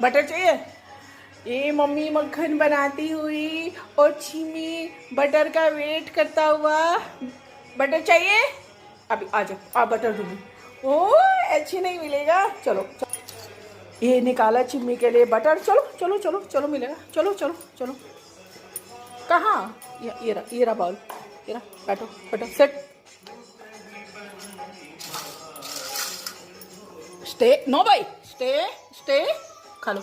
Butter चाहिए? ये mummy मक्खन बनाती हुई और छिमी बटर का वेट करता हुआ। बटर चाहिए? अभी आ जाओ, आप बटर दूंगी। ओ अच्छी नहीं मिलेगा। चलो, ये निकाला चिम्मी के लिए बटर। चलो चलो चलो चलो मिलेगा। चलो चलो चलो। कहाँ? ये रहा बाउल। ये रहा। बैठो बैठो सेट। स्टे नो भाई, स्टे स्टे। खा लो।